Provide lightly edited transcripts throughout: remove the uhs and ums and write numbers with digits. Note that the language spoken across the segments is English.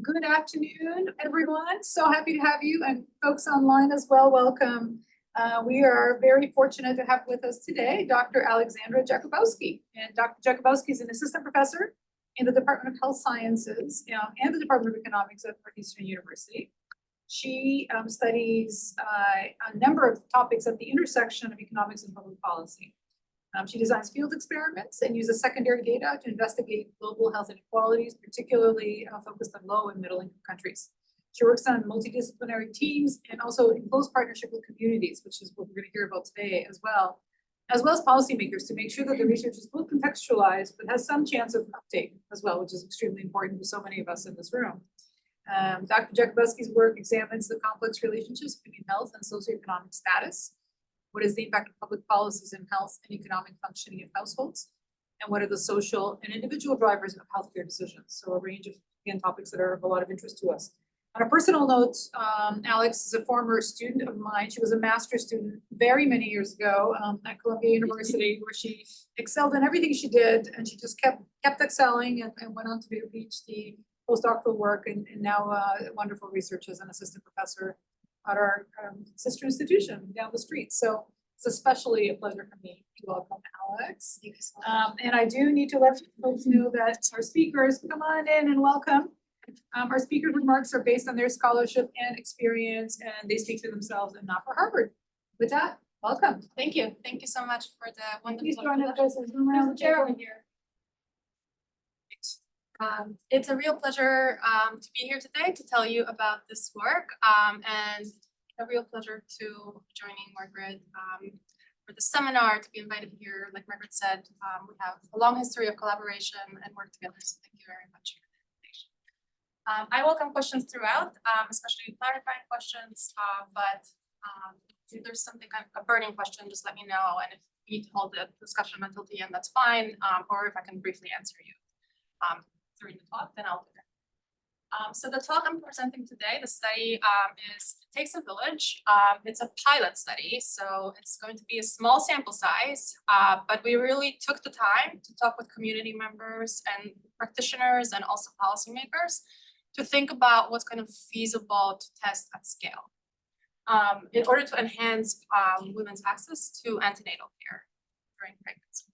Good afternoon, everyone. So happy to have you and folks online as well. Welcome. We are very fortunate to have with us today Dr. Aleksandra Jakubowski. And Dr. Jakubowski is an assistant professor in the Department of Health Sciences and the Department of Economics at Northeastern University. She studies a number of topics at the intersection of economics and public policy. She designs field experiments and uses secondary data to investigate global health inequalities, particularly focused on low and middle income countries. She works on multidisciplinary teams and also in close partnership with communities, which is what we're going to hear about today as well as policymakers, to make sure that the research is both contextualized but has some chance of uptake as well, which is extremely important for so many of us in this room. Dr. Jakubowski's work examines the complex relationships between health and socioeconomic status. What is the impact of public policies in health and economic functioning of households? And what are the social and individual drivers of healthcare decisions? So a range of, again, topics that are of a lot of interest to us. On a personal note, Alex is a former student of mine. She was a master's student very many years ago at Columbia University, where she excelled in everything she did, and she just kept excelling and went on to do a PhD, postdoctoral work, and now wonderful research as an assistant professor at our sister institution down the street. So it's especially a pleasure for me to welcome Alex. Thank you so much. And I do need to let folks know that our speakers, come on in and welcome. Our speakers' remarks are based on their scholarship and experience, and they speak for themselves and not for Harvard. With that, welcome. Thank you. Thank you so much for the wonderful Please join us introduction. as we round the Chair table. over here. It's a real pleasure to be here today to tell you about this work, and a real pleasure to joining Margaret for the seminar, to be invited here. Like Margaret said, we have a long history of collaboration and work together, so thank you very much for the invitation. I welcome questions throughout, especially clarifying questions, but if there's something kind of a burning question, just let me know, and if you need to hold the discussion until the end, that's fine, or if I can briefly answer you during the talk, then I'll do that. So the talk I'm presenting today, the study is It Takes a Village. It's a pilot study, so it's going to be a small sample size, but we really took the time to talk with community members and practitioners and also policymakers to think about what's kind of feasible to test at scale in order to enhance women's access to antenatal care during pregnancy.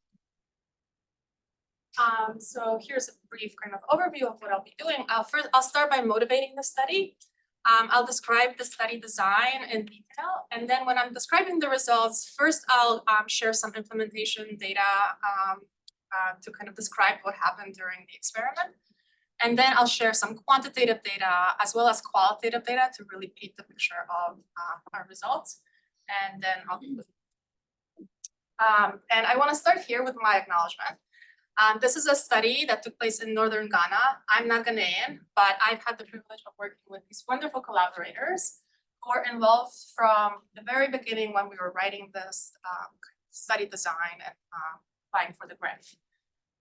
So here's a brief kind of overview of what I'll be doing. First, I'll start by motivating the study. I'll describe the study design in detail. And then when I'm describing the results, first I'll share some implementation data to kind of describe what happened during the experiment. And then I'll share some quantitative data as well as qualitative data to really paint the picture of our results. And then I'll conclude. And I want to start here with my acknowledgement. This is a study that took place in northern Ghana. I'm not Ghanaian, but I've had the privilege of working with these wonderful collaborators who were involved from the very beginning when we were writing this study design and applying for the grant.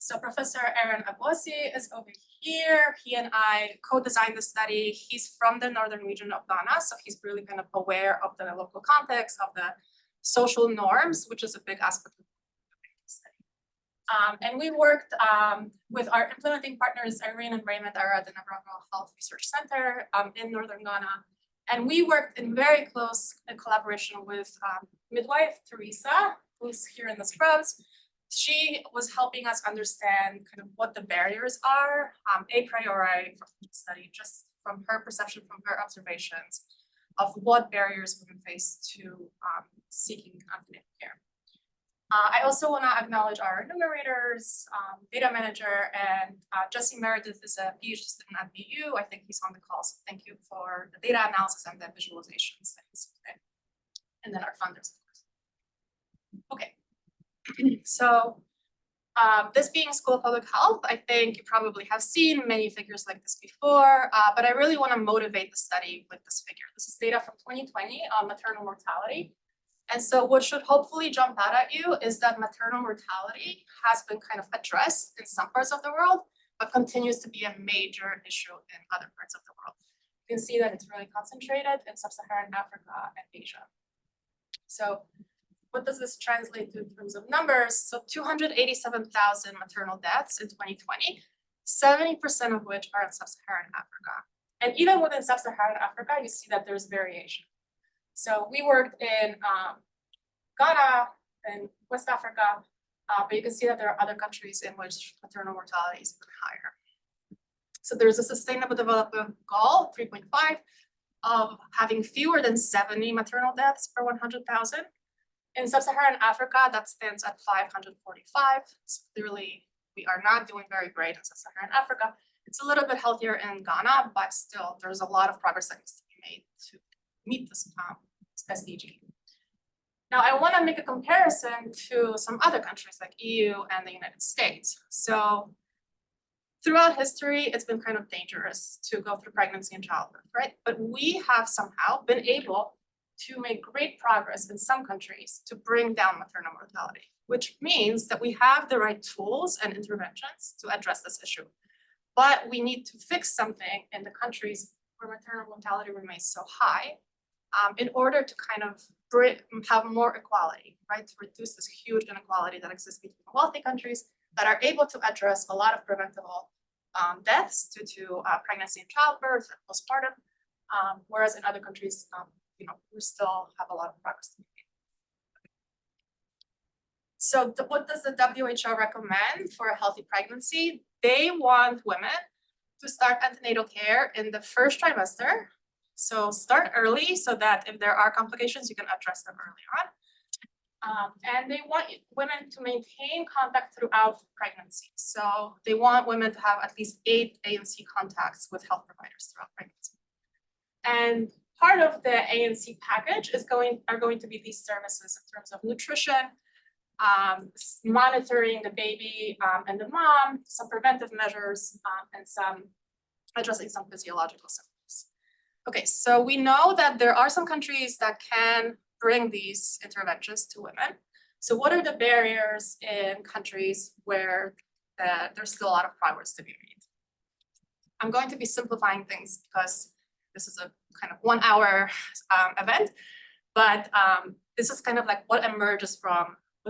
So Professor Aaron Agbosi is over here. He and I co-designed the study. He's from the northern region of Ghana, so he's really kind of aware of the local context, of the social norms, which is a big aspect of the study. And we worked with our implementing partners, Irene and Raymond, are at the Navarro Health Research Center in northern Ghana. And we worked in very close collaboration with midwife Teresa, who's here in the scrubs. She was helping us understand kind of what the barriers are a priori from the study, just from her perception, from her observations of what barriers women face to seeking antenatal care. I also want to acknowledge our enumerators, data manager, and Jesse Meredith is a PhD student at BU. I think he's on the call, so thank you for the data analysis and the visualizations that he's doing. And then our funders, of course. Okay, so this being School of Public Health, I think you probably have seen many figures like this before, but I really want to motivate the study with this figure. This is data from 2020 on maternal mortality. And so what should hopefully jump out at you is that maternal mortality has been kind of addressed in some parts of the world, but continues to be a major issue in other parts of the world. You can see that it's really concentrated in sub-Saharan Africa and Asia. So what does this translate to in terms of numbers? So 287,000 maternal deaths in 2020, 70% of which are in sub-Saharan Africa. And even within sub-Saharan Africa, you see that there's variation. So we worked in Ghana and West Africa, but you can see that there are other countries in which maternal mortality is even higher. So there's a sustainable development goal, 3.5, of having fewer than 70 maternal deaths per 100,000. In sub-Saharan Africa, that stands at 545. So clearly, we are not doing very great in sub-Saharan Africa. It's a little bit healthier in Ghana, but still, there's a lot of progress that needs to be made to meet this SDG. Now, I want to make a comparison to some other countries like EU and the United States. So throughout history, it's been kind of dangerous to go through pregnancy and childbirth, right? But we have somehow been able to make great progress in some countries to bring down maternal mortality, which means that we have the right tools and interventions to address this issue. But we need to fix something in the countries where maternal mortality remains so high in order to kind of have more equality, right? To reduce this huge inequality that exists between wealthy countries that are able to address a lot of preventable deaths due to pregnancy and childbirth and postpartum, whereas in other countries, we still have a lot of progress to make. So what does the WHO recommend for a healthy pregnancy? They want women to start antenatal care in the first trimester. So start early so that if there are complications, you can address them early on. And they want women to maintain contact throughout pregnancy. So they want women to have at least 8 ANC contacts with health providers throughout pregnancy. And part of the ANC package are going to be these services in terms of nutrition, monitoring the baby and the mom, some preventive measures, and addressing some physiological symptoms. Okay, so we know that there are some countries that can bring these interventions to women. So what are the barriers in countries where there's still a lot of progress to be made? I'm going to be simplifying things because this is a kind of 1 hour event, but this is kind of like what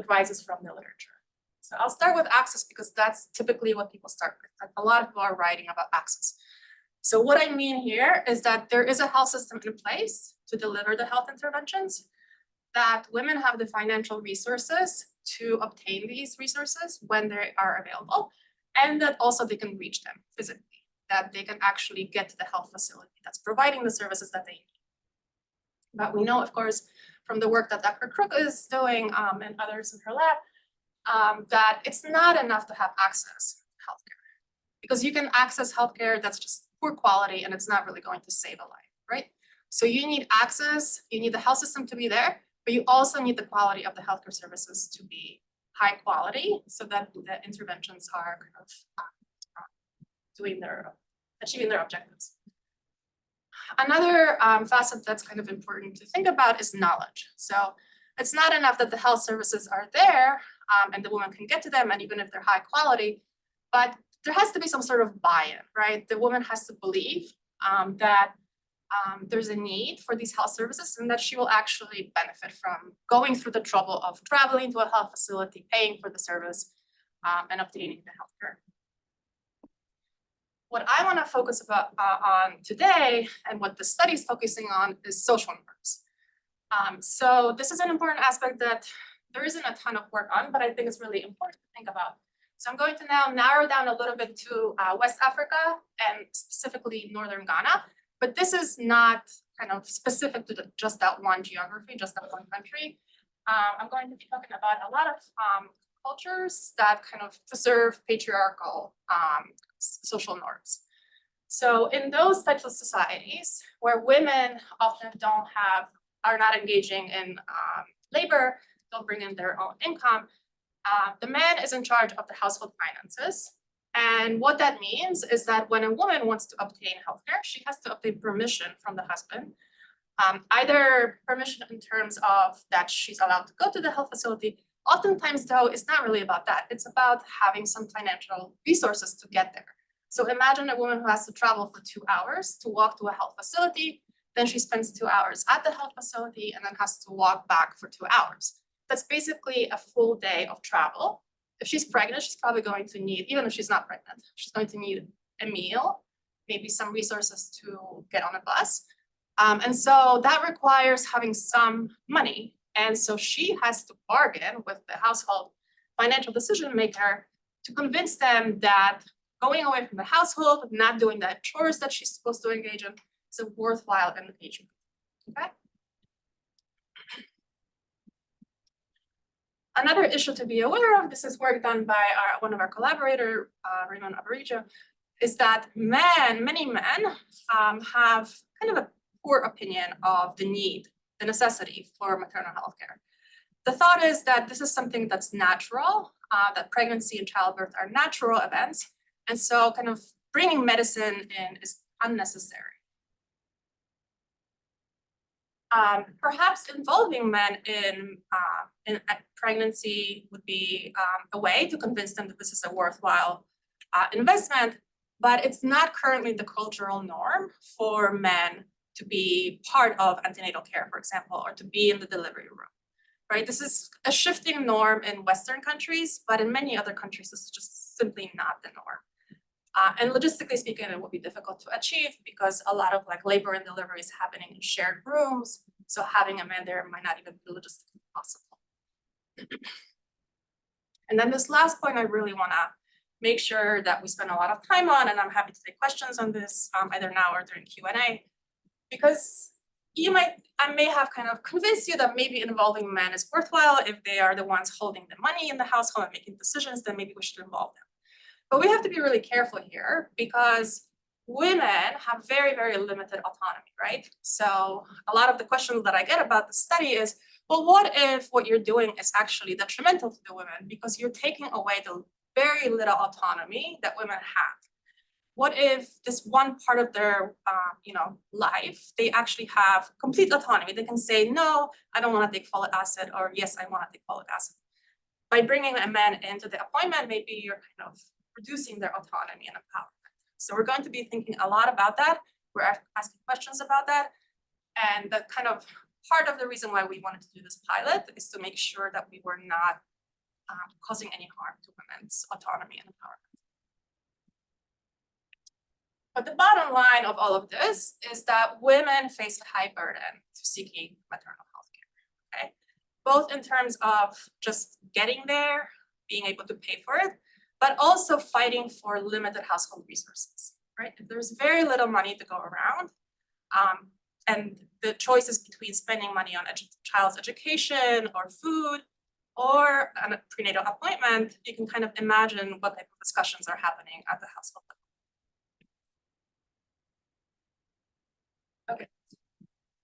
rises from the literature. So I'll start with access because that's typically what people start with. A lot of people are writing about access. So what I mean here is that there is a health system in place to deliver the health interventions, that women have the financial resources to obtain these resources when they are available, and that also they can reach them physically, that they can actually get to the health facility that's providing the services that they need. But we know, of course, from the work that Dr. Crook is doing and others in her lab, that it's not enough to have access to healthcare, because you can access healthcare that's just poor quality and it's not really going to save a life, right? So you need access, you need the health system to be there, but you also need the quality of the healthcare services to be high quality so that the interventions are kind of achieving their objectives. Another facet that's kind of important to think about is knowledge. So it's not enough that the health services are there and the woman can get to them, and even if they're high quality, but there has to be some sort of buy-in, right? The woman has to believe that there's a need for these health services and that she will actually benefit from going through the trouble of traveling to a health facility, paying for the service, and obtaining the healthcare. What I want to focus on today, and what the study is focusing on, is social norms. So this is an important aspect that there isn't a ton of work on, but I think it's really important to think about. So I'm going to now narrow down a little bit to West Africa and specifically Northern Ghana, but this is not kind of specific to just that one geography, just that one country. I'm going to be talking about a lot of cultures that kind of preserve patriarchal social norms. So in those types of societies where women often are not engaging in labor, don't bring in their own income, the man is in charge of the household finances. And what that means is that when a woman wants to obtain healthcare, she has to obtain permission from the husband, either permission in terms of that she's allowed to go to the health facility. Oftentimes, though, it's not really about that. It's about having some financial resources to get there. So imagine a woman who has to travel for 2 hours to walk to a health facility, then she spends 2 hours at the health facility and then has to walk back for 2 hours. That's basically a full day of travel. If she's pregnant, she's probably going to need, even if she's not pregnant, she's going to need a meal maybe some resources to get on a bus. And so that requires having some money. And so she has to bargain with the household financial decision maker to convince them that going away from the household, not doing the chores that she's supposed to engage in, is a worthwhile engagement. Okay. Another issue to be aware of, this is work done by one of our collaborators, Raymond Abarijo, is that many men have kind of a poor opinion of the need, the necessity for maternal health care. The thought is that this is something that's natural, that pregnancy and childbirth are natural events, and so kind of bringing medicine in is unnecessary. Perhaps involving men in pregnancy would be a way to convince them that this is a worthwhile investment, but it's not currently the cultural norm for men to be part of antenatal care, for example, or to be in the delivery room, right? This is a shifting norm in Western countries, but in many other countries, this is just simply not the norm. And logistically speaking, it will be difficult to achieve because a lot of like labor and delivery is happening in shared rooms. So having a man there might not even be logistically possible. And then this last point, I really wanna make sure that we spend a lot of time on, and I'm happy to take questions on this either now or during Q&A, because I may have kind of convinced you that maybe involving men is worthwhile if they are the ones holding the money in the household and making decisions, then maybe we should involve them. But we have to be really careful here because women have very, very limited autonomy, right? So a lot of the questions that I get about the study is, well, what if what you're doing is actually detrimental to the women because you're taking away the very little autonomy that women have? What if this one part of their life, they actually have complete autonomy? They can say, no, I don't want to take folic acid, or yes, I want to take folic acid. By bringing a man into the appointment, maybe you're kind of reducing their autonomy and empowerment. So we're going to be thinking a lot about that. We're asking questions about that. And the kind of part of the reason why we wanted to do this pilot is to make sure that we were not causing any harm to women's autonomy and empowerment. But the bottom line of all of this is that women face a high burden to seeking maternal health care, okay? Both in terms of just getting there, being able to pay for it, but also fighting for limited household resources, right? If there's very little money to go around, and the choice is between spending money on child's education or food or a prenatal appointment, you can kind of imagine what type of discussions are happening at the household level. Okay,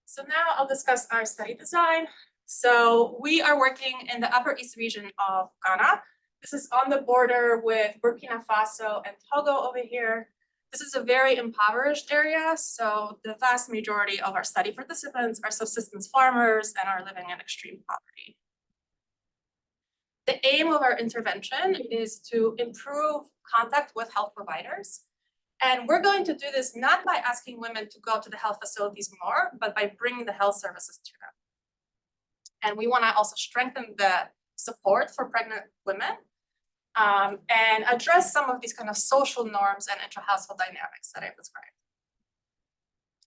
so now I'll discuss our study design. So we are working in the Upper East region of Ghana. This is on the border with Burkina Faso and Togo over here. This is a very impoverished area, so the vast majority of our study participants are subsistence farmers and are living in extreme poverty. The aim of our intervention is to improve contact with health providers. And we're going to do this not by asking women to go to the health facilities more, but by bringing the health services to them. And we want to also strengthen the support for pregnant women and address some of these kind of social norms and intra-household dynamics that I've described.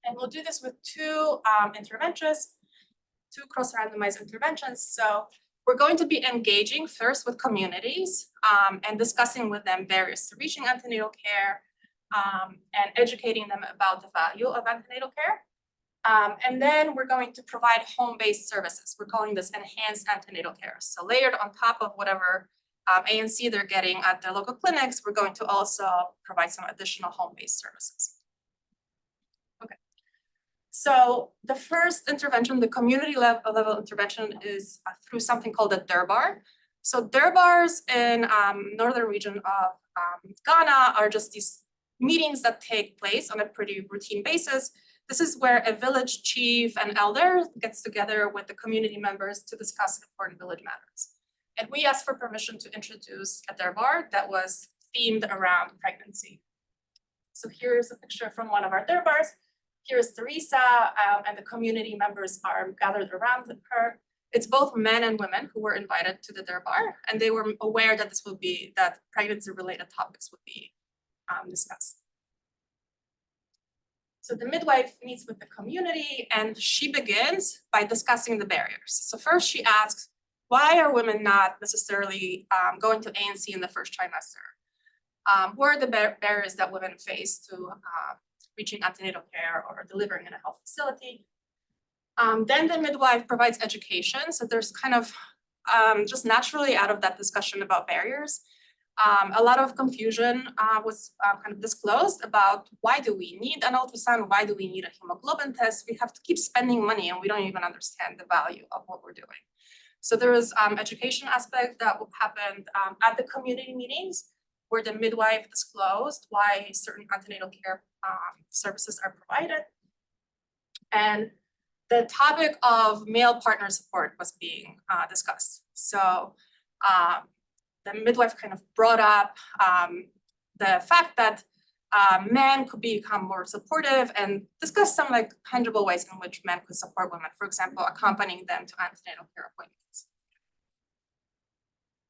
And we'll do this with two interventions, two cross-randomized interventions. So we're going to be engaging first with communities and discussing with them barriers to reaching antenatal care and educating them about the value of antenatal care. And then we're going to provide home-based services. We're calling this enhanced antenatal care. So layered on top of whatever ANC they're getting at their local clinics, we're going to also provide some additional home-based services. Okay. So the first intervention, the community level intervention, is through something called the Durbar. So Durbars in northern region of Ghana are just these meetings that take place on a pretty routine basis. This is where a village chief and elder gets together with the community members to discuss important village matters. And we asked for permission to introduce a Durbar that was themed around pregnancy. So here's a picture from one of our Durbars. Here's Teresa, and the community members are gathered around her. It's both men and women who were invited to the Durbar, and they were aware that that pregnancy-related topics would be discussed. So the midwife meets with the community and she begins by discussing the barriers. So first she asks, why are women not necessarily going to ANC in the first trimester? What are the barriers that women face to reaching antenatal care or delivering in a health facility? Then the midwife provides education. So there's kind of just naturally out of that discussion about barriers, a lot of confusion was kind of disclosed about why do we need an ultrasound? Why do we need a hemoglobin test? We have to keep spending money and we don't even understand the value of what we're doing. So there was education aspect that happened at the community meetings where the midwife disclosed why certain antenatal care services are provided. And the topic of male partner support was being discussed. So the midwife kind of brought up the fact that men could become more supportive and discuss some like tangible ways in which men could support women, for example, accompanying them to antenatal care appointments.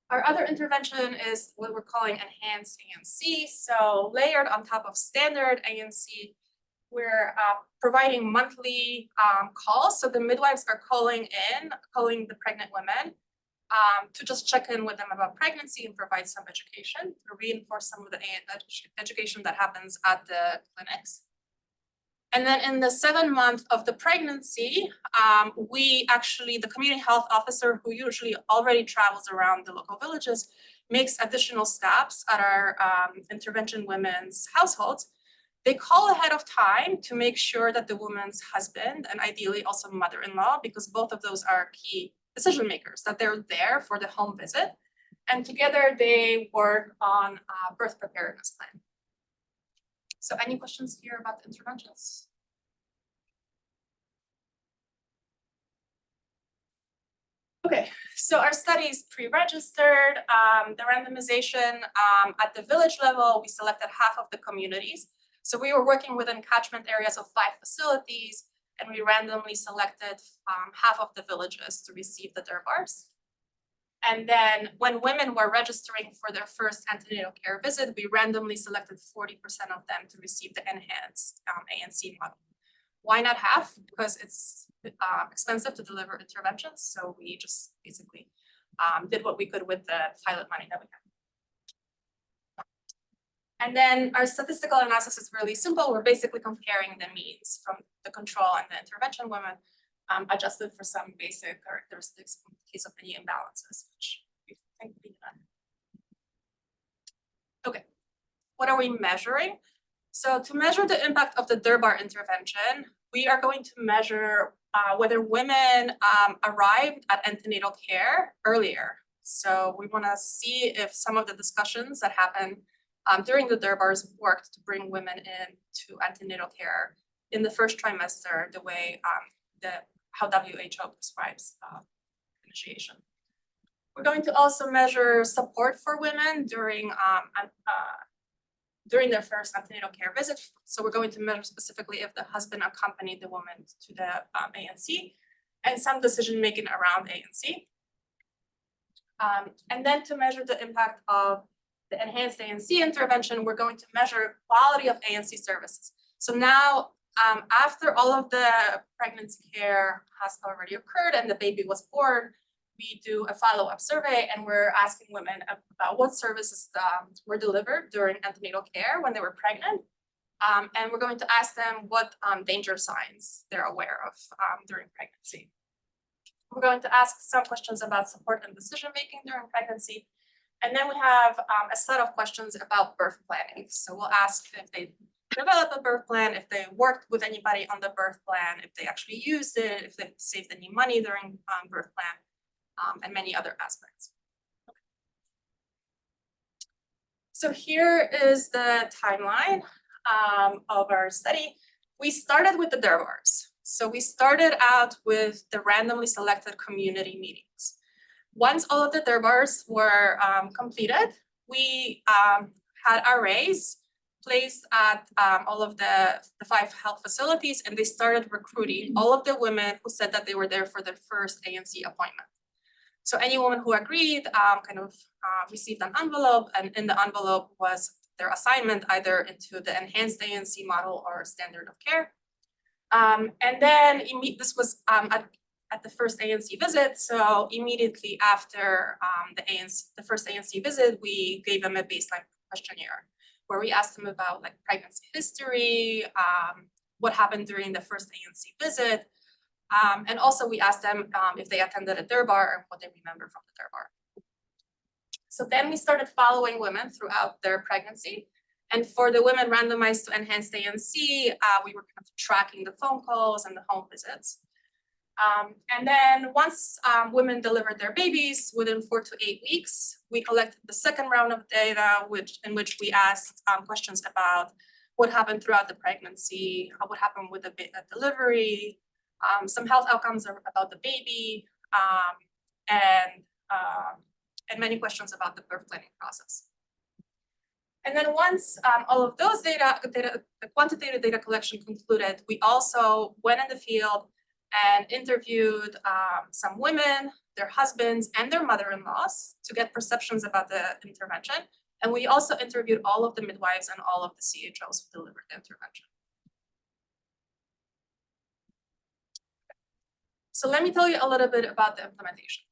Our other intervention is what we're calling enhanced ANC. So layered on top of standard ANC, we're providing monthly calls. So the midwives are calling the pregnant women to just check in with them about pregnancy and provide some education to reinforce some of the education that happens at the clinics. And then in the 7th month of the pregnancy, the community health officer, who usually already travels around the local villages, makes additional stops at our intervention women's households. They call ahead of time to make sure that the woman's husband and ideally also mother-in-law, because both of those are key decision makers, that they're there for the home visit. And together they work on a birth preparedness plan. So any questions here about the interventions? Okay, so our study is pre-registered. The randomization at the village level, we selected half of the communities. So we were working within catchment areas of 5 facilities, and we randomly selected half of the villages to receive the DERBARs. And then when women were registering for their first antenatal care visit, we randomly selected 40% of them to receive the enhanced ANC model. Why not half? Because it's expensive to deliver interventions. So we just basically did what we could with the pilot money that we had. And then our statistical analysis is really simple. We're basically comparing the means from the control and the intervention women, adjusted for some basic characteristics in case of any imbalances, which we think we done. Okay, what are we measuring? So to measure the impact of the DERBAR intervention, we are going to measure whether women arrived at antenatal care earlier. So we want to see if some of the discussions that happen during the DERBARs worked to bring women in to antenatal care in the first trimester, the way how WHO prescribes initiation. We're going to also measure support for women during their first antenatal care visit. So we're going to measure specifically if the husband accompanied the woman to the ANC and some decision making around ANC. And then to measure the impact of the enhanced ANC intervention, we're going to measure quality of ANC services. So now, after all of the pregnancy care has already occurred and the baby was born, we do a follow-up survey and we're asking women about what services were delivered during antenatal care when they were pregnant. And we're going to ask them what danger signs they're aware of during pregnancy. We're going to ask some questions about support and decision-making during pregnancy. And then we have a set of questions about birth planning. So we'll ask if they developed a birth plan, if they worked with anybody on the birth plan, if they actually used it, if they saved any money during birth plan, and many other aspects. Okay. So here is the timeline of our study. We started with the DERBARs. So we started out with the randomly selected community meetings. Once all of the DERBARs were completed, we had arrays placed at all of the 5 health facilities, and they started recruiting all of the women who said that they were there for their first ANC appointment. So any woman who agreed received an envelope, and in the envelope was their assignment either into the enhanced ANC model or standard of care. And then this was at the first ANC visit. So immediately after the first ANC visit, we gave them a baseline questionnaire where we asked them about like pregnancy history, what happened during the first ANC visit. And also we asked them if they attended a durbar and what they remember from the durbar. So then we started following women throughout their pregnancy. And for the women randomized to enhanced ANC, we were kind of tracking the phone calls and the home visits. And then once women delivered their babies within 4 to 8 weeks, we collected the second round of data, in which we asked questions about what happened throughout the pregnancy, what happened with the delivery, some health outcomes about the baby, and many questions about the birth planning process. And then once all of those the quantitative data collection concluded, we also went in the field and interviewed some women, their husbands, and their mother-in-laws to get perceptions about the intervention. And we also interviewed all of the midwives and all of the CHOs who delivered the intervention. So let me tell you a little bit about the implementation.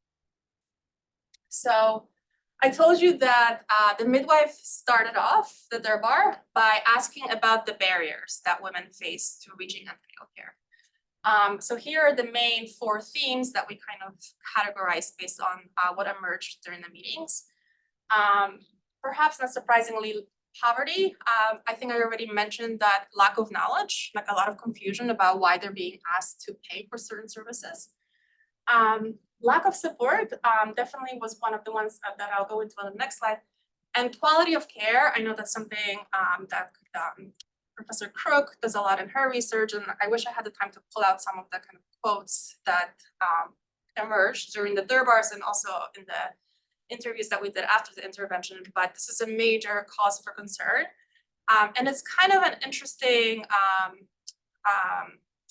So I told you that the midwife started off the durbar by asking about the barriers that women face to reaching antenatal care. So here are the main 4 themes that we kind of categorized based on what emerged during the meetings. Perhaps not surprisingly, poverty. I think I already mentioned that lack of knowledge, like a lot of confusion about why they're being asked to pay for certain services. Lack of support definitely was one of the ones that I'll go into on the next slide. And quality of care, I know that's something that Professor Crook does a lot in her research, and I wish I had the time to pull out some of the kind of quotes that emerged during the durbars and also in the interviews that we did after the intervention, but this is a major cause for concern. And it's kind of an interesting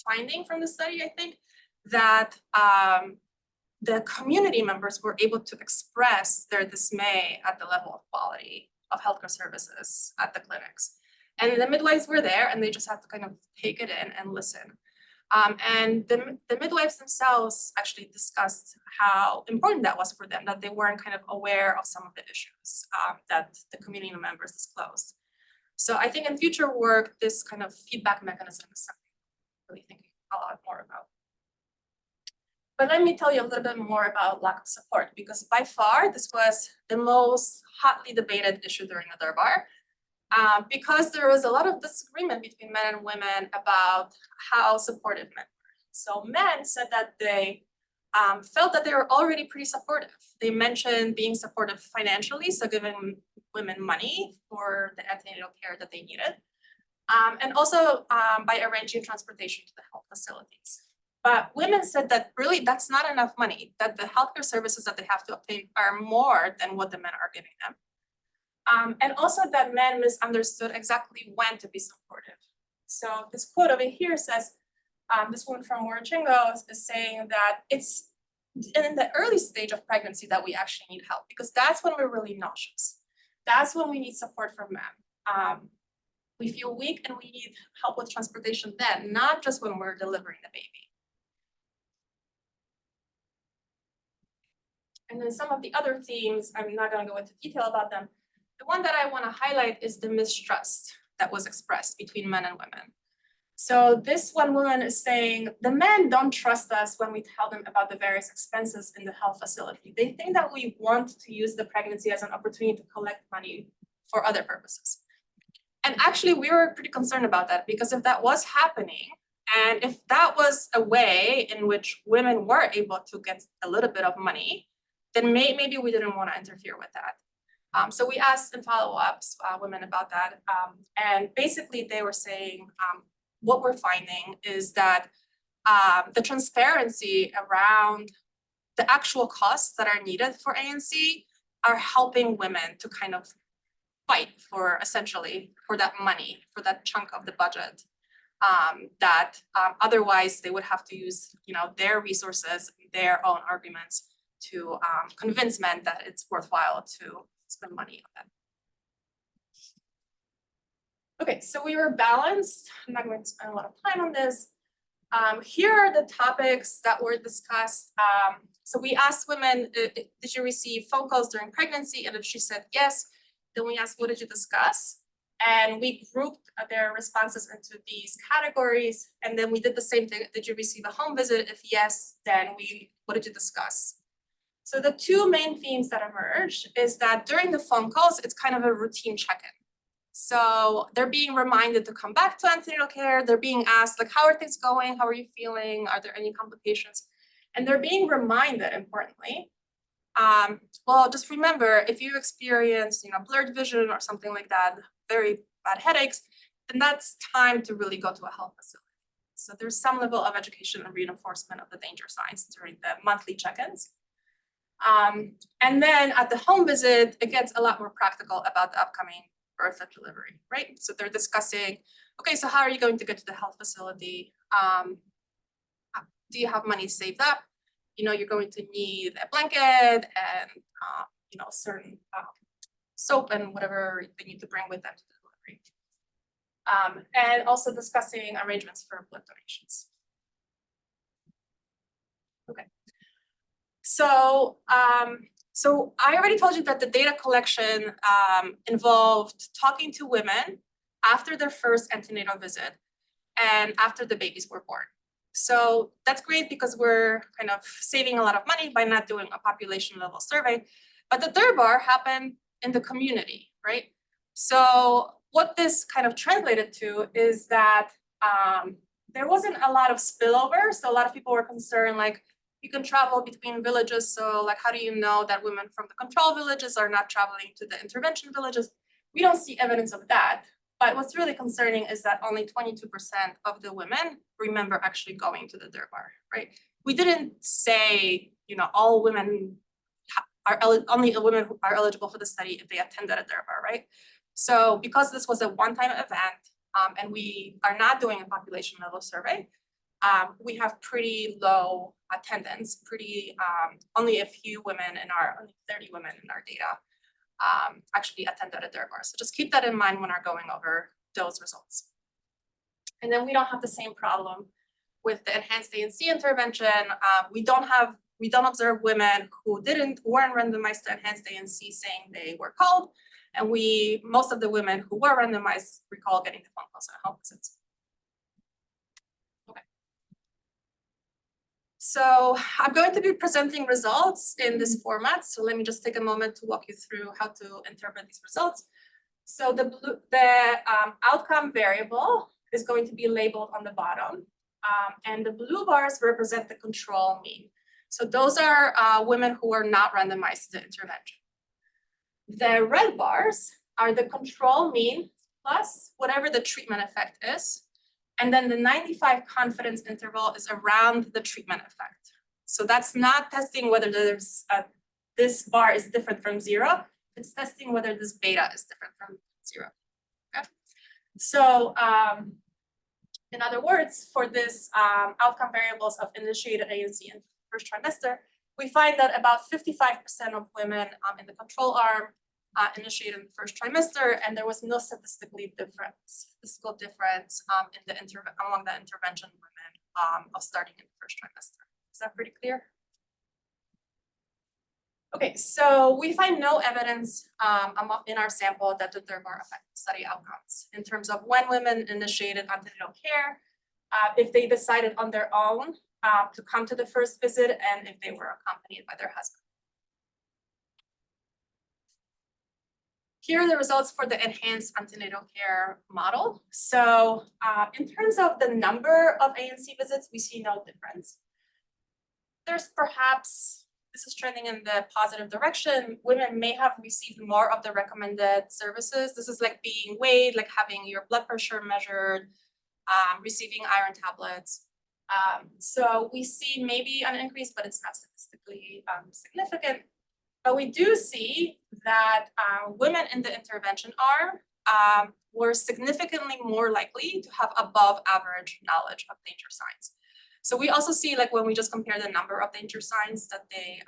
finding from the study, I think, that the community members were able to express their dismay at the level of quality of healthcare services at the clinics. And the midwives were there and they just had to kind of take it in and listen. And the midwives themselves actually discussed how important that was for them, that they weren't kind of aware of some of the issues that the community members disclosed. So I think in future work, this kind of feedback mechanism is something I'm really thinking a lot more about. But let me tell you a little bit more about lack of support, because by far this was the most hotly debated issue during the durbar. Because there was a lot of disagreement between men and women about how supportive men were. So men said that they felt that they were already pretty supportive. They mentioned being supportive financially, so giving women money for the antenatal care that they needed, and also by arranging transportation to the health facilities. But women said that really that's not enough money, that the healthcare services that they have to obtain are more than what the men are giving them. And also that men misunderstood exactly when to be supportive. So this quote over here says, this woman from Warchingo is saying that it's in the early stage of pregnancy that we actually need help, because that's when we're really nauseous. That's when we need support from men. We feel weak and we need help with transportation then, not just when we're delivering the baby. And then some of the other themes, I'm not going to go into detail about them. The one that I want to highlight is the mistrust that was expressed between men and women. So this one woman is saying, the men don't trust us when we tell them about the various expenses in the health facility. They think that we want to use the pregnancy as an opportunity to collect money for other purposes. And actually, we were pretty concerned about that, because if that was happening, and if that was a way in which women were able to get a little bit of money, then maybe we didn't want to interfere with that. So we asked in follow-ups women about that. And basically they were saying, what we're finding is that the transparency around the actual costs that are needed for ANC are helping women to kind of fight for essentially for that money, for that chunk of the budget that otherwise they would have to use, their resources, their own arguments to convince men that it's worthwhile to spend money on that. Okay, so we were balanced. I'm not going to spend a lot of time on this. Here are the topics that were discussed. So we asked women, did you receive phone calls during pregnancy? And if she said yes, then we asked, what did you discuss? And we grouped their responses into these categories. And then we did the same thing. Did you receive a home visit? If yes, then what did you discuss? So the two main themes that emerged is that during the phone calls, it's kind of a routine check-in. So they're being reminded to come back to antenatal care. They're being asked, like, how are things going? How are you feeling? Are there any complications? And they're being reminded, importantly, well, just remember, if you experience, blurred vision or something like that, very bad headaches, then that's time to really go to a health facility. So there's some level of education and reinforcement of the danger signs during the monthly check-ins. And then at the home visit, it gets a lot more practical about the upcoming birth and delivery, right? So they're discussing, okay, so how are you going to get to the health facility? Do you have money saved up? You're going to need a blanket and, certain soap and whatever they need to bring with them to the delivery. And also discussing arrangements for blood donations. Okay. So I already told you that the data collection involved talking to women after their first antenatal visit and after the babies were born. So that's great because we're kind of saving a lot of money by not doing a population level survey. But the third bar happened in the community, right? So what this kind of translated to is that there wasn't a lot of spillover. So a lot of people were concerned, like, you can travel between villages. So like, how do you know that women from the control villages are not traveling to the intervention villages? We don't see evidence of that. But what's really concerning is that only 22% of the women remember actually going to the Durbar, right? We didn't say, all women only the women who are eligible for the study if they attended a Durbar, right? So because this was a one-time event, and we are not doing a population level survey, we have pretty low attendance, only a few women only 30 women in our data actually attended a Durbar. So just keep that in mind when we're going over those results. And then we don't have the same problem with the enhanced ANC intervention. We don't observe women who weren't randomized to enhanced ANC saying they were called. And most of the women who were randomized recall getting the phone calls at home visits. Okay. So I'm going to be presenting results in this format. So let me just take a moment to walk you through how to interpret these results. So the outcome variable is going to be labeled on the bottom. And the blue bars represent the control mean. So those are women who are not randomized to the intervention. The red bars are the control mean plus whatever the treatment effect is. And then the 95 confidence interval is around the treatment effect. So that's not testing whether this bar is different from 0. It's testing whether this beta is different from 0. Okay. So in other words, for this outcome variables of initiated ANC in the first trimester, we find that about 55% of women in the control arm initiated in the first trimester, and there was no statistical difference among the intervention women of starting in the first trimester. Is that pretty clear? Okay, so we find no evidence in our sample that the Durbar affect study outcomes in terms of when women initiated antenatal care, if they decided on their own to come to the first visit, and if they were accompanied by their husband. Here are the results for the enhanced antenatal care model. So in terms of the number of ANC visits, we see no difference. There's perhaps, this is trending in the positive direction. Women may have received more of the recommended services. This is like being weighed, like having your blood pressure measured, receiving iron tablets. So we see maybe an increase, but it's not statistically significant. But we do see that women in the intervention arm were significantly more likely to have above average knowledge of danger signs. So we also see, like, when we just compare the number of danger signs that they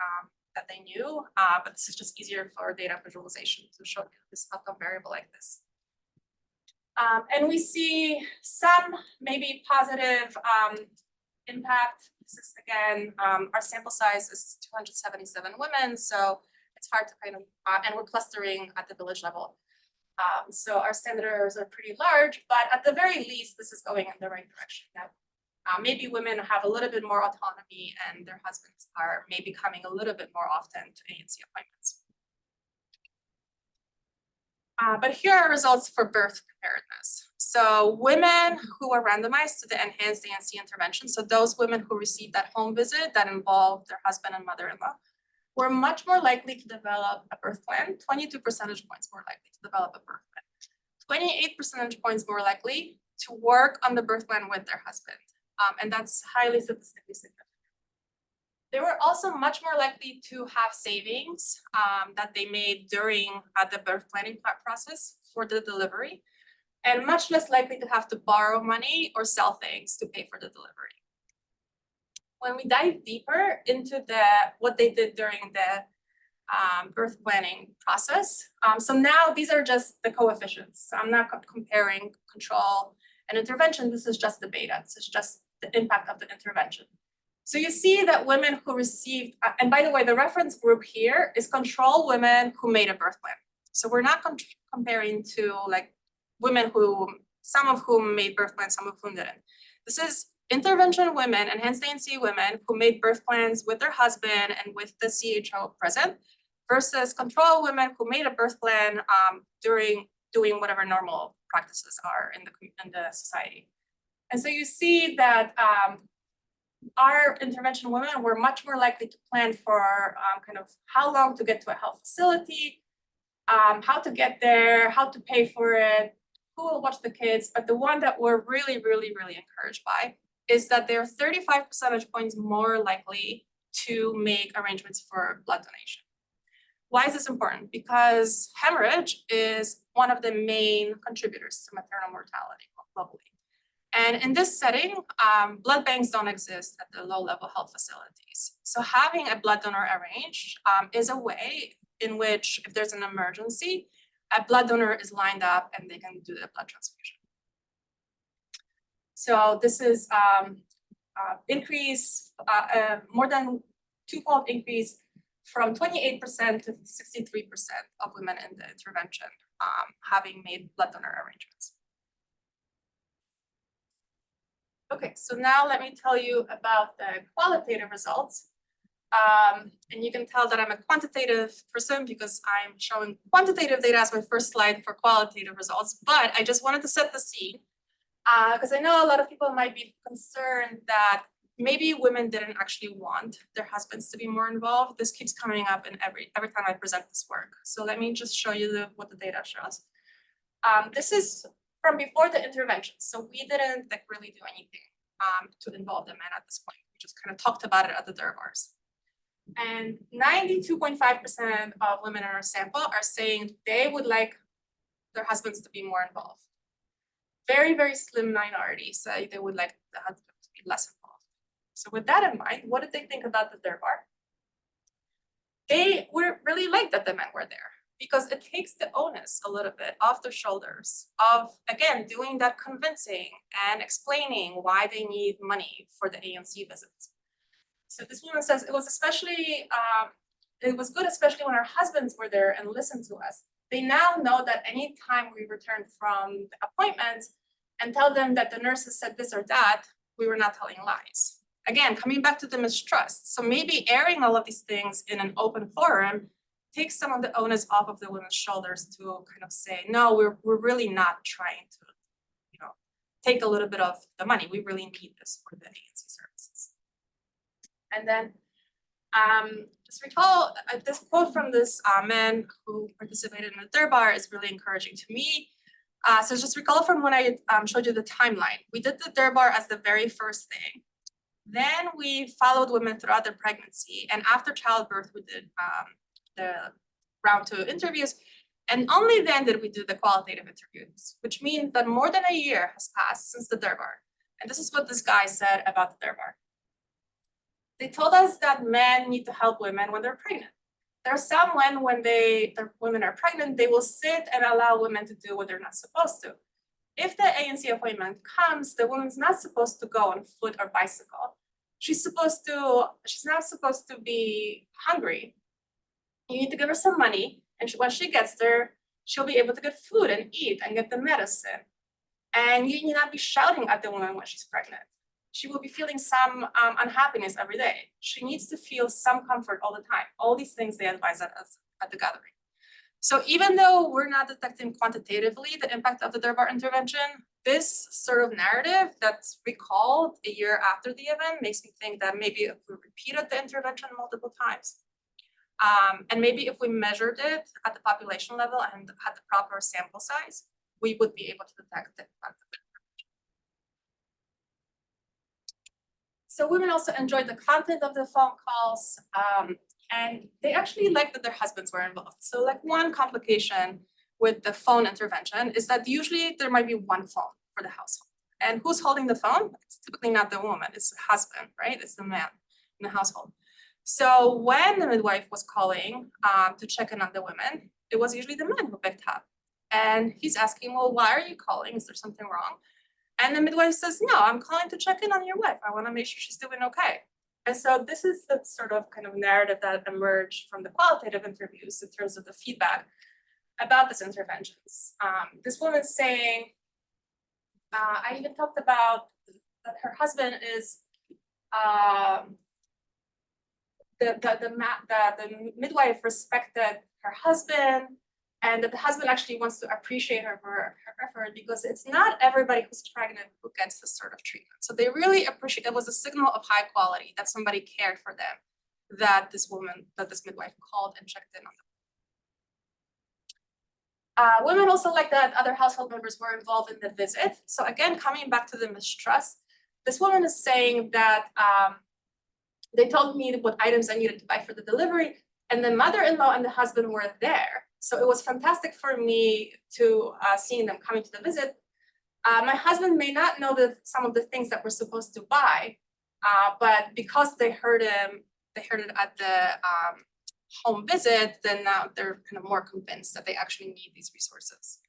knew, but this is just easier for data visualization to show you this outcome variable like this. And we see some maybe positive impact. This is again, our sample size is 277 women, so it's hard to kind of, and we're clustering at the village level. So our standards are pretty large, but at the very least, this is going in the right direction. That maybe women have a little bit more autonomy and their husbands are maybe coming a little bit more often to ANC appointments. But here are results for birth preparedness. So women who were randomized to the enhanced ANC intervention, so those women who received that home visit that involved their husband and mother-in-law, were much more likely to develop a birth plan, 22 percentage points more likely to develop a birth plan, 28 percentage points more likely to work on the birth plan with their husband. And that's highly statistically significant. They were also much more likely to have savings that they made during the birth planning process for the delivery, and much less likely to have to borrow money or sell things to pay for the delivery. When we dive deeper into what they did during the birth planning process, so now these are just the coefficients. So I'm not comparing control and intervention. This is just the beta. This is just the impact of the intervention. So you see that women who received, and by the way, the reference group here is control women who made a birth plan. So we're not comparing to like women who, some of whom made birth plans, some of whom didn't. This is intervention women, enhanced ANC women who made birth plans with their husband and with the CHO present, versus control women who made a birth plan during doing whatever normal practices are in the society. And so you see that our intervention women were much more likely to plan for kind of how long to get to a health facility, how to get there, how to pay for it, who will watch the kids. But the one that we're really, really, really encouraged by is that they're 35 percentage points more likely to make arrangements for blood donation. Why is this important? Because hemorrhage is one of the main contributors to maternal mortality globally. And in this setting, blood banks don't exist at the low-level health facilities. So having a blood donor arranged is a way in which, if there's an emergency, a blood donor is lined up and they can do the blood transfusion. So this is more than twofold increase from 28% to 63% of women in the intervention having made blood donor arrangements. Okay, so now let me tell you about the qualitative results. And you can tell that I'm a quantitative person because I'm showing quantitative data as my first slide for qualitative results, but I just wanted to set the scene because I know a lot of people might be concerned that maybe women didn't actually want their husbands to be more involved. This keeps coming up in every time I present this work. So let me just show you what the data shows. This is from before the intervention. So we didn't like really do anything to involve the men at this point. We just kind of talked about it at the Durbars. And 92.5% of women in our sample are saying they would like their husbands to be more involved. Very, very slim minority say they would like the husband to be less involved. So with that in mind, what did they think about the Durbar? They were really liked that the men were there because it takes the onus a little bit off their shoulders of, again, doing that convincing and explaining why they need money for the ANC visits. So this woman says it was especially, it was good, especially when our husbands were there and listened to us. They now know that anytime we return from the appointments and tell them that the nurses said this or that, we were not telling lies. Again, coming back to the mistrust. So maybe airing all of these things in an open forum takes some of the onus off of the women's shoulders to kind of say, no, we're really not trying to, take a little bit of the money. We really need this for the ANC services. And then just recall this quote from this man who participated in the Durbar is really encouraging to me. So just recall from when I showed you the timeline. We did the Durbar as the very first thing. Then we followed women throughout their pregnancy. And after childbirth, we did the round 2 interviews. And only then did we do the qualitative interviews, which means that more than a year has passed since the Durbar. And this is what this guy said about the Durbar. They told us that men need to help women when they're pregnant. There are some when the women are pregnant, they will sit and allow women to do what they're not supposed to. if the ANC appointment comes, the woman's not supposed to go on foot or bicycle. She's not supposed to be hungry. You need to give her some money, and when she gets there, she'll be able to get food and eat and get the medicine. And you need not be shouting at the woman when she's pregnant. She will be feeling some unhappiness every day. She needs to feel some comfort all the time. All these things they advise us at the gathering. So even though we're not detecting quantitatively the impact of the Durbar intervention, this sort of narrative that's recalled a year after the event makes me think that maybe if we repeated the intervention multiple times, and maybe if we measured it at the population level and had the proper sample size, we would be able to detect the impact of it. So women also enjoyed the content of the phone calls, and they actually liked that their husbands were involved. So like one complication with the phone intervention is that usually there might be one phone for the household. And who's holding the phone? It's typically not the woman, it's the husband, right? It's the man in the household. So when the midwife was calling to check in on the women, it was usually the man who picked up. And he's asking, well, why are you calling? Is there something wrong? And the midwife says, no, I'm calling to check in on your wife. I want to make sure she's doing okay. And so this is the sort of kind of narrative that emerged from the qualitative interviews in terms of the feedback about these interventions. This woman's saying, I even talked about that her husband is, the midwife respected her husband, and that the husband actually wants to appreciate her for her effort, because it's not everybody who's pregnant who gets this sort of treatment. So they really appreciate, it was a signal of high quality that somebody cared for them, that this midwife called and checked in on them. Women also like that other household members were involved in the visit. So again, coming back to the mistrust, this woman is saying that they told me what items I needed to buy for the delivery, and the mother-in-law and the husband were there. So it was fantastic for me to seeing them coming to the visit. My husband may not know some of the things that we're supposed to buy, but because they heard it at the home visit, then now they're kind of more convinced that they actually need these resources.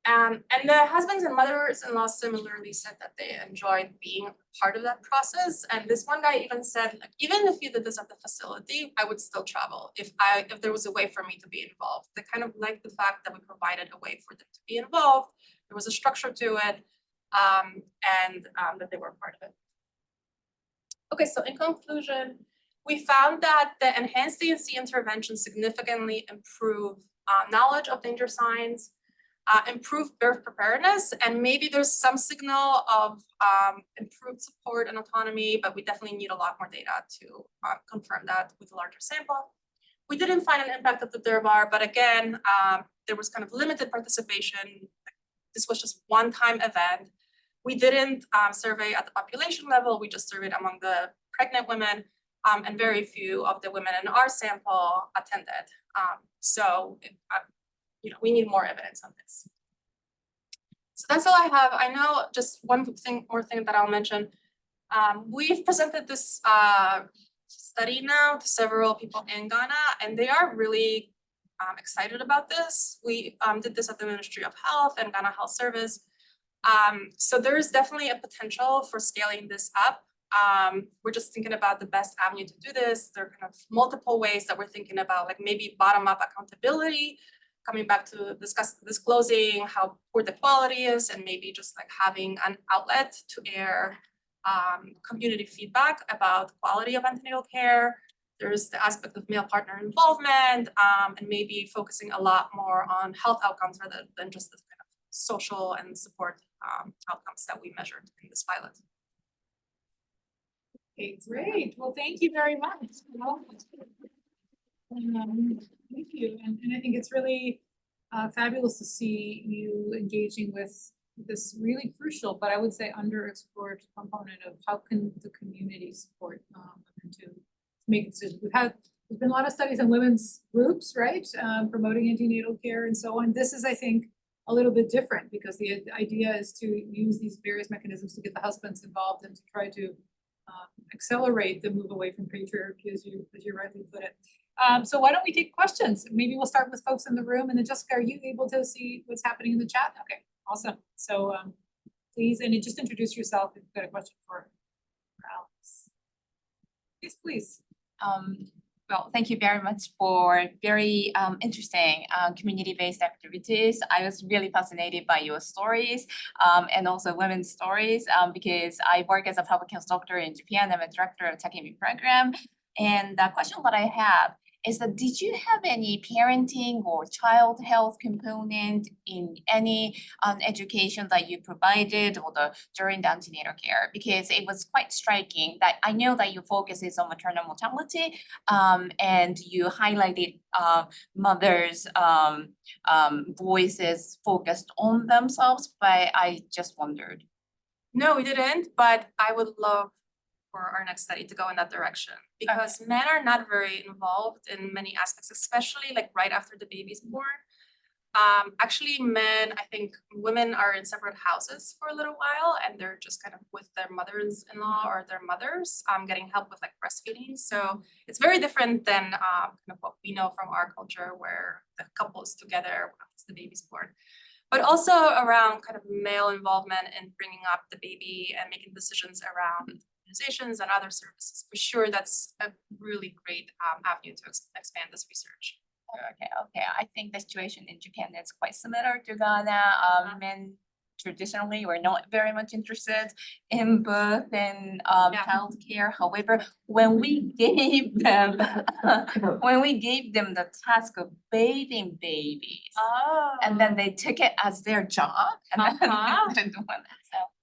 And the husbands and mothers-in-law similarly said that they enjoyed being part of that process. And this one guy even said, like, even if you did this at the facility, I would still travel if there was a way for me to be involved. They kind of liked the fact that we provided a way for them to be involved. There was a structure to it, and that they were part of it. Okay, so in conclusion, we found that the enhanced ANC intervention significantly improved knowledge of danger signs, improved birth preparedness, and maybe there's some signal of improved support and autonomy, but we definitely need a lot more data to confirm that with a larger sample. We didn't find an impact of the Durbar, but again, there was kind of limited participation. This was just one-time event. We didn't survey at the population level, we just surveyed among the pregnant women, and very few of the women in our sample attended. We need more evidence on this. So that's all I have. I know just one more thing that I'll mention. We've presented this study now to several people in Ghana, and they are really excited about this. We did this at the Ministry of Health and Ghana Health Service. So there is definitely a potential for scaling this up. We're just thinking about the best avenue to do this. There are kind of multiple ways that we're thinking about, like maybe bottom-up accountability, coming back to disclosing how poor the quality is, and maybe just like having an outlet to air community feedback about quality of antenatal care. There's the aspect of male partner involvement, and maybe focusing a lot more on health outcomes rather than just the kind of social and support outcomes that we measured in this pilot. Okay, great. Well, thank you very much. Thank you. And I think it's really fabulous to see you engaging with this really crucial, but I would say underexplored component of how can the community support women to make decisions. There's been a lot of studies on women's groups, right? Promoting antenatal care and so on. This is, I think, a little bit different because the idea is to use these various mechanisms to get the husbands involved and to try to accelerate the move away from patriarchy, as you rightly put it. So why don't we take questions? Maybe we'll start with folks in the room, and then Jessica, are you able to see what's happening in the chat? Okay. Awesome. So please, and just introduce yourself if you've got a question for Alex. Yes, please. Well, thank you very much for very interesting community-based activities. I was really fascinated by your stories and also women's stories because I work as a public health doctor in Japan. I'm a director of Takemi program. And the question that I have is that did you have any parenting or child health component in any education that you provided or during the antenatal care? Because it was quite striking that I know that your focus is on maternal mortality and you highlighted mothers' voices focused on themselves, but I just wondered. No, we didn't, but I would love for our next study to go in that direction because men are not very involved in many aspects, especially like right after the baby's born. Actually, men, I think women are in separate houses for a little while and they're just kind of with their mothers-in-law or their mothers, getting help with like breastfeeding. So it's very different than kind of what we know from our culture where the couple is together once the baby's born. But also around kind of male involvement in bringing up the baby and making decisions around organizations and other services. For sure, that's a really great avenue to expand this research. Okay. I think the situation in Japan is quite similar to Ghana. Men traditionally were not very much interested in birth and childcare. However, when we gave them the task of bathing babies, and then they took it as their job, and then they didn't want that.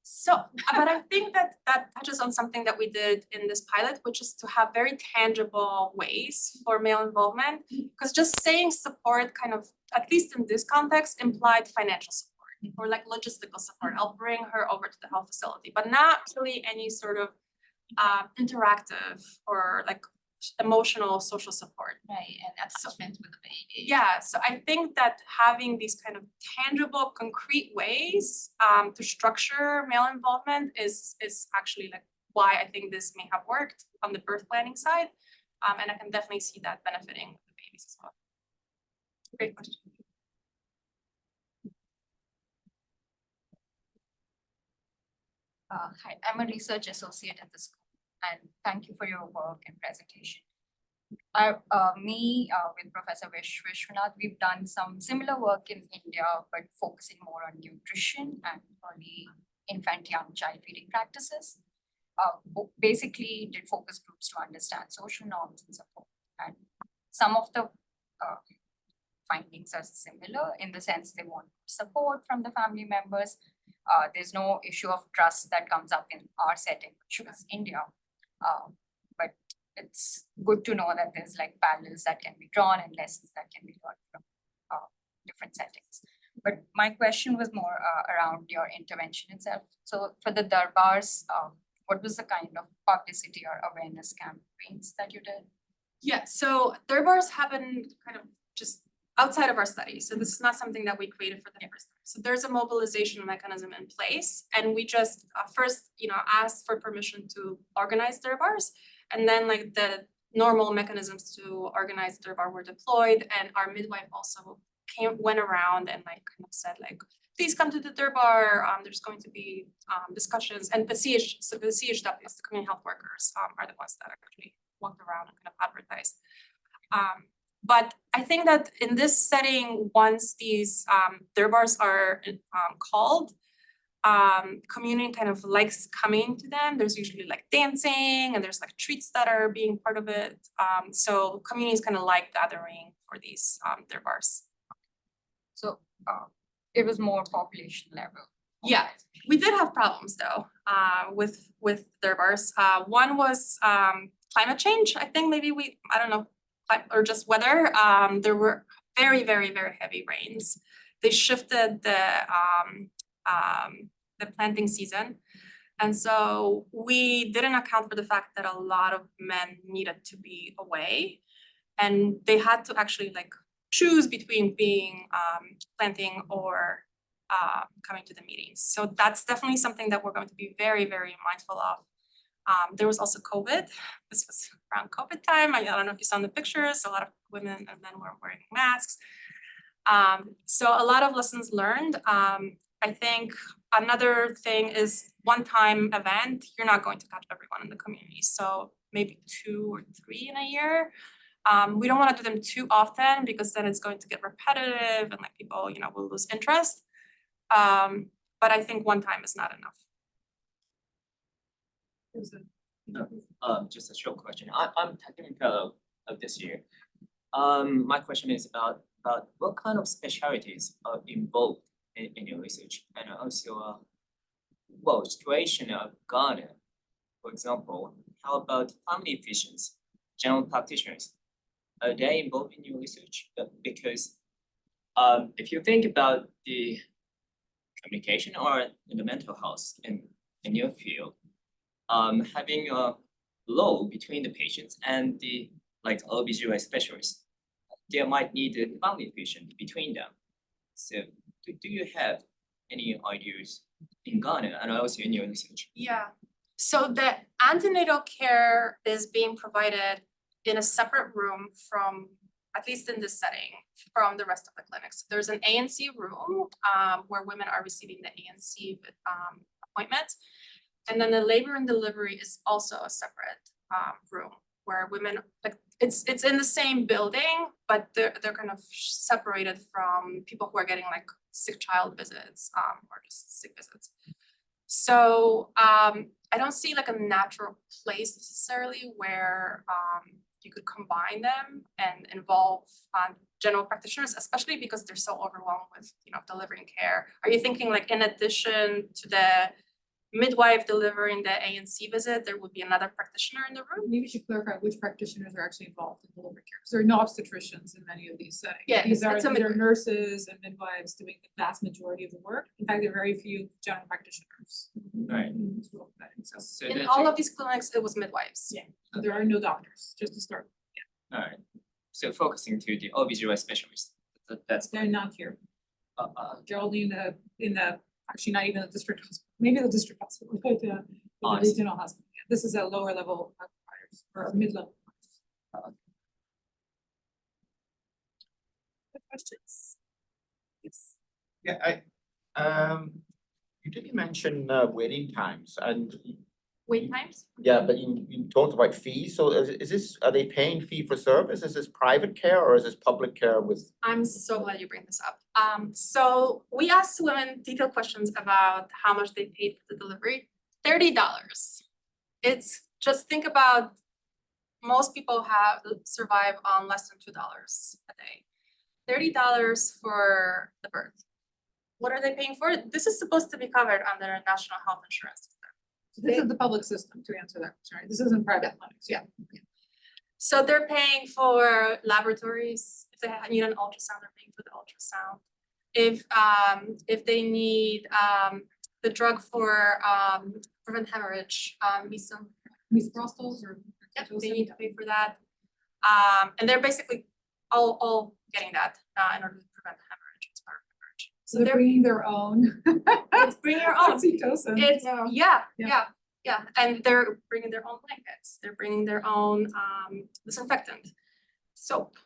So, but I think that touches on something that we did in this pilot, which is to have very tangible ways for male involvement. Because just saying support kind of, at least in this context, implied financial support or like logistical support. I'll bring her over to the health facility, but not really any sort of interactive or like emotional social support. Right, and attachment with the baby. Yeah, so I think that having these kind of tangible, concrete ways to structure male involvement is actually like why I think this may have worked on the birth planning side. And I can definitely see that benefiting the babies as well. Great question. Hi, I'm a research associate at the school, and thank you for your work and presentation. With Professor Vishwanath, we've done some similar work in India, but focusing more on nutrition and early infant young child feeding practices. Basically did focus groups to understand social norms and support. And some of the findings are similar in the sense they want support from the family members. There's no issue of trust that comes up in our setting, which was India. But it's good to know that there's like parallels that can be drawn and lessons that can be learned from different settings. But my question was more around your intervention itself. So for the darbars, what was the kind of publicity or awareness campaigns that you did? Yeah, so darbars happen kind of just outside of our study. So this is not something that we created for the first time. So there's a mobilization mechanism in place. And we just first, asked for permission to organize darbars. And then like the normal mechanisms to organize darbar were deployed. And our midwife also went around and like kind of said like, please come to the darbar. There's going to be discussions. And the CHWs, the community health workers, are the ones that actually walked around and kind of advertised. But I think that in this setting, once these darbars are called, community kind of likes coming to them. There's usually like dancing and there's like treats that are being part of it. So communities kind of like gathering for these darbars. So it was more population level. Yeah, we did have problems though with darbars. One was climate change. I think maybe I don't know, or just weather. There were very, very, very heavy rains. They shifted the planting season. And so we didn't account for the fact that a lot of men needed to be away. And they had to actually like choose between being planting or coming to the meetings. So that's definitely something that we're going to be very, very mindful of. There was also COVID. This was around COVID time. I don't know if you saw in the pictures, a lot of women and men were wearing masks. So a lot of lessons learned. I think another thing is one-time event, you're not going to catch everyone in the community, so maybe 2 or 3 in a year. We don't wanna do them too often because then it's going to get repetitive and like people, will lose interest. But I think one time is not enough. Just a short question. I'm technical fellow of this year. My question is about what kind of specialties are involved in your research, and also, situation of Ghana, for example, how about family physicians, general practitioners? Are they involved in your research? Because if you think about the communication or in the mental health in your field, having a law between the patients and the OBGYN specialists, there might need a family physician between them. So do you have any ideas in Ghana and also in your research? Yeah, so the antenatal care is being provided in a separate room from, at least in this setting, from the rest of the clinics. There's an ANC room where women are receiving the ANC appointment. And then the labor and delivery is also a separate room where women, like it's in the same building, but they're kind of separated from people who are getting like sick child visits or just sick visits. So I don't see like a natural place necessarily where you could combine them and involve general practitioners, especially because they're so overwhelmed with delivering care. Are you thinking like in addition to the midwife delivering the ANC visit, there would be another practitioner in the room? Maybe we should clarify which practitioners are actually involved in delivery care, because there are no obstetricians in many of these settings. Yeah, These are it's a midwife. nurses and midwives doing the vast majority of the work. In fact, there are very few general practitioners. Right. in this role setting. So So In that's all it. of these clinics, it was midwives. Yeah. there are no doctors, just to start. Alright, so focusing to the OBGYN specialist, that's They're not here. uh, They're only in the, actually not even the district hospital, maybe the district hospital, but Oh, the I see. regional hospital. Yeah, this is a lower level providers or mid-level providers. Good questions? Yes. Yeah, you didn't mention waiting times and Wait times? yeah, but you talked about fees, so is this, are they paying fee for service? Is this private care or is this public care with? I'm so glad you bring this up. So we asked women detailed questions about how much they paid for the delivery. $30. It's just think about most people survive on less than $2 a day. $30 for the birth. What are they paying for? This is supposed to be covered under national health insurance system. So this is the public system to answer that, sorry, this isn't private clinics, yeah. So they're paying for laboratories, if they need an ultrasound, they're paying for the ultrasound. If they need the drug for prevent hemorrhage, Misoprostols or. yep, they need to pay for that. And they're basically all getting that in order to prevent hemorrhage, it's part of hemorrhage. So they're bringing their own. It's bring your own. Oxytocin. It's, Wow. yeah, and they're bringing their own blankets, they're bringing their own disinfectant, soap.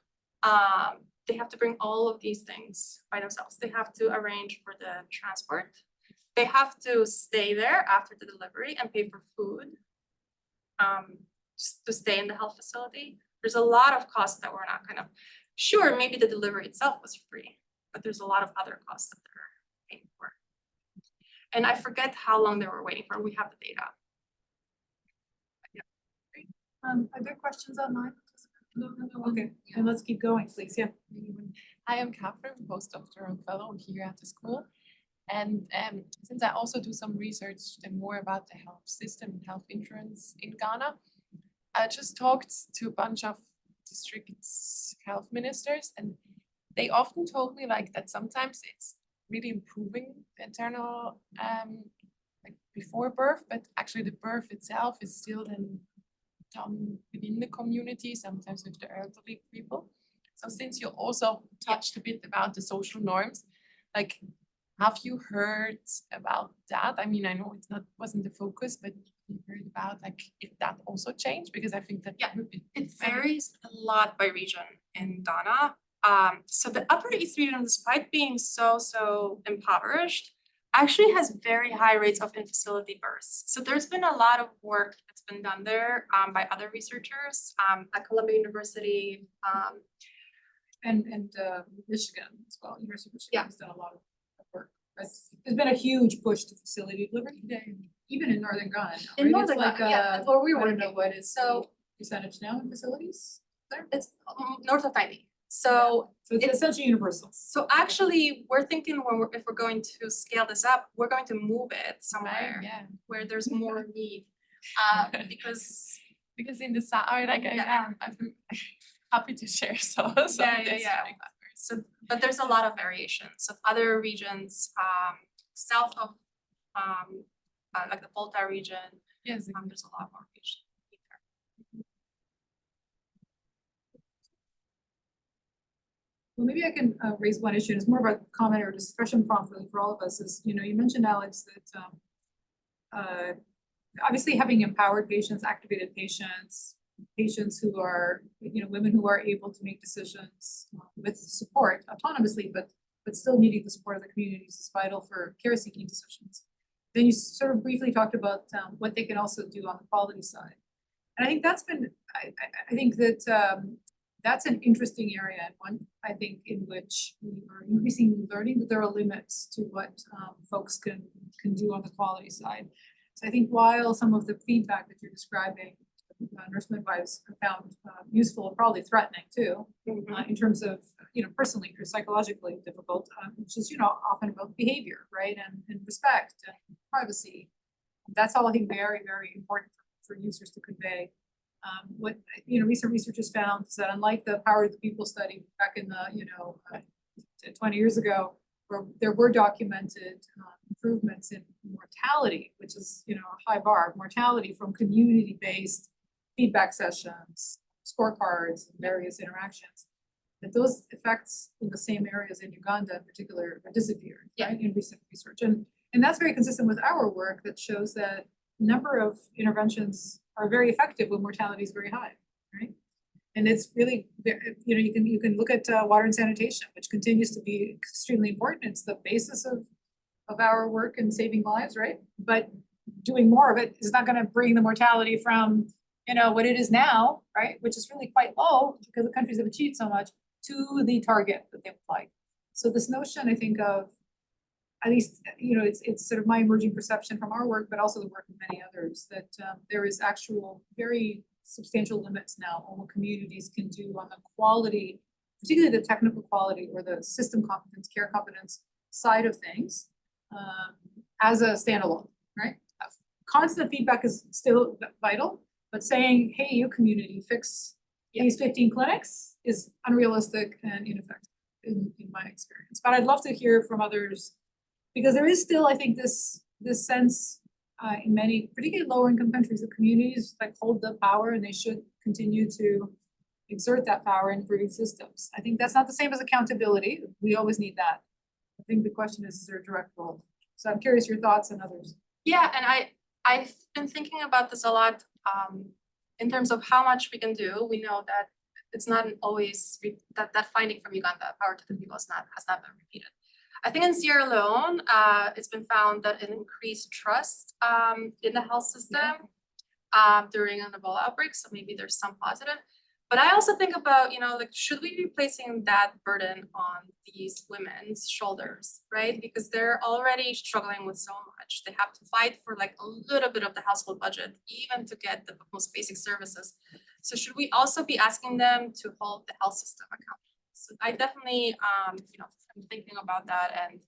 They have to bring all of these things by themselves, they have to arrange for the transport. They have to stay there after the delivery and pay for food. Just to stay in the health facility, there's a lot of costs that we're not kind of, sure, maybe the delivery itself was free, but there's a lot of other costs that they're paying for. And I forget how long they were waiting for, we have the data. Are there questions online? No, okay, and let's keep going, please, yeah. Hi, I'm Catherine, postdoctoral fellow here at the school. And since I also do some research and more about the health system and health insurance in Ghana, I just talked to a bunch of district health ministers, and they often told me like that sometimes it's really improving the internal like before birth, but actually the birth itself is still then done within the community, sometimes with the elderly people. So since you also touched a bit about the social norms, like have you heard about that? I mean, I know it's wasn't the focus, but you heard about like if that also changed, because I think that Yeah, would be. it varies a lot by region in Ghana. So the Upper East region, despite being so impoverished, actually has very high rates of in-facility births. So there's been a lot of work that's been done there by other researchers at Columbia University. And Michigan as well, University of Michigan Yeah. has done a lot of work. There's been a huge push to facility delivery today, even in northern Ghana. In right? It's northern like, Ghana, yeah, that's where we I were don't know what is the So percentage now in facilities there. it's north of 90. So So it's essentially universal. So actually, we're thinking if we're going to scale this up, we're going to move it somewhere Yeah, where there's more need. Because because in the side, like, Yeah. I'm happy to share some of this. Yeah. So, but there's a lot of variation. So other regions, south of like the Volta region, Yes, there's a lot more patients. Well, maybe I can raise one issue, and it's more of a comment or discussion prompt really for all of us, is, you mentioned, Alex, that obviously having empowered patients, activated patients, patients who are, women who are able to make decisions with support autonomously, but still needing the support of the communities is vital for care seeking decisions. Then you sort of briefly talked about what they can also do on the quality side. And I think that's been, I think that that's an interesting area, and one, I think, in which we are increasingly learning that there are limits to what folks can do on the quality side. So I think while some of the feedback that you're describing, nurse midwives have found useful and probably threatening too, in terms of, personally or psychologically difficult, which is, often about behavior, right, and respect and privacy. That's all, I think, very, very important for users to convey. What, recent research has found is that unlike the Power of the People study back in the, 20 years ago, where there were documented improvements in mortality, which is, a high bar, mortality from community-based feedback sessions, scorecards, and various interactions, that those effects in the same areas in Uganda in particular are disappeared, right, in recent research. And that's very consistent with our work that shows that a number of interventions are very effective when mortality is very high, right? And it's really, you can look at water and sanitation, which continues to be extremely important. It's the basis of our work in saving lives, right? But doing more of it is not going to bring the mortality from, what it is now, right, which is really quite low because the countries have achieved so much, to the target that they would like. So this notion, I think, of, at least, it's sort of my emerging perception from our work, but also the work of many others, that there is actual very substantial limits now on what communities can do on the quality, particularly the technical quality or the system competence, care competence side of things, as a standalone, right? Constant feedback is still vital, but saying, hey, you community, fix these 15 clinics is unrealistic and ineffective in my experience. But I'd love to hear from others, because there is still, I think, this sense in many, particularly lower income countries, the communities like hold the power and they should continue to exert that power in improving systems. I think that's not the same as accountability. We always need that. I think the question is there a direct role? So I'm curious your thoughts and others. Yeah, and I've been thinking about this a lot in terms of how much we can do. We know that it's not always that finding from Uganda, Power to the People, has not been repeated. I think in Sierra Leone, it's been found that an increased trust in the health system during an Ebola outbreak. So maybe there's some positive. But I also think about, like, should we be placing that burden on these women's shoulders, right? Because they're already struggling with so much. They have to fight for like a little bit of the household budget, even to get the most basic services. So should we also be asking them to hold the health system accountable? So I definitely, I'm thinking about that, and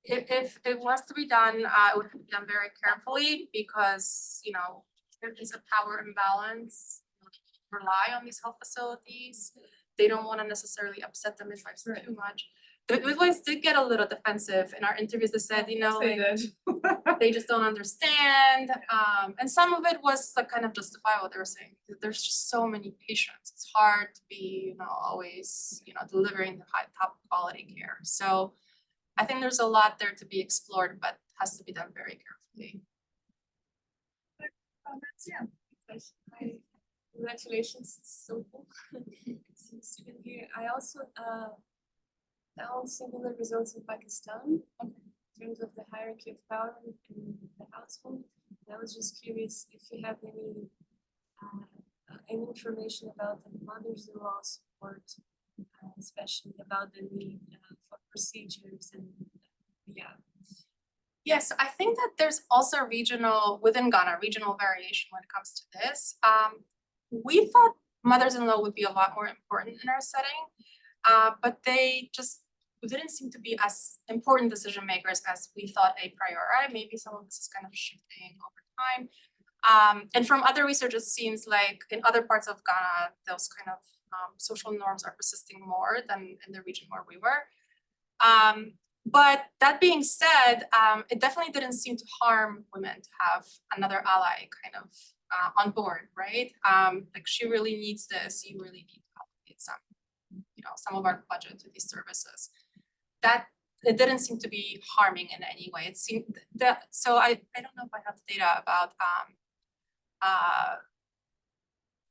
if it was to be done, it would be done very carefully, because there is a power imbalance. Rely on these health facilities. They don't want to necessarily upset the midwives too much. The midwives did get a little defensive in our interviews. They said, they just don't understand. And some of it was like kind of justifiable. They were saying there's just so many patients. It's hard to be, always, delivering the top quality care. So I think there's a lot there to be explored, but has to be done very carefully. Congratulations, it's so cool. Since you've been here, I also found similar results in Pakistan in terms of the hierarchy of power in the household. And I was just curious if you have any information about the mothers-in-law support, especially about the need for procedures and yeah. Yes, I think that there's also within Ghana, regional variation when it comes to this. We thought mothers-in-law would be a lot more important in our setting, but they just didn't seem to be as important decision makers as we thought a priori. Maybe some of this is kind of shifting over time. And from other research, it seems like in other parts of Ghana, those kind of social norms are persisting more than in the region where we were. But that being said, it definitely didn't seem to harm women to have another ally kind of on board, right? Like she really needs this, you really need to allocate some of our budget to these services. That it didn't seem to be harming in any way. It seemed that, so I don't know if I have the data about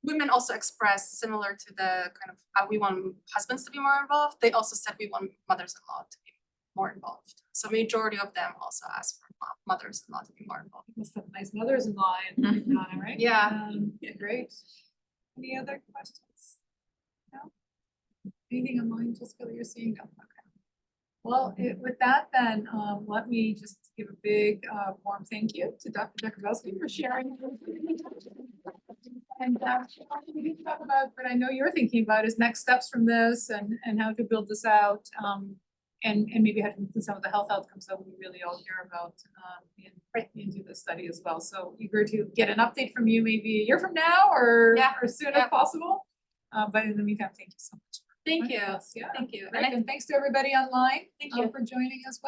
women also expressed similar to the kind of we want husbands to be more involved. They also said we want mothers-in-law to be more involved. So majority of them also asked for mothers-in-law to be more involved. Must have nice mothers-in-law in Ghana, right? Yeah. Yeah, great. Any other questions? No? Anything online, just whether you're seeing them? Okay. Well, with that then, let me just give a big warm thank you to Dr. Jakubowski for sharing. And we didn't talk about, but I know you're thinking about is next steps from this and how to build this out. And maybe how to include some of the health outcomes that we really all hear about into the study as well. So eager to get an update from you maybe a year from now or as soon as possible. But in the meantime, thank you so much. Thank you. Yeah. Thank you. Great, and thanks to everybody online Thank you. for joining as well.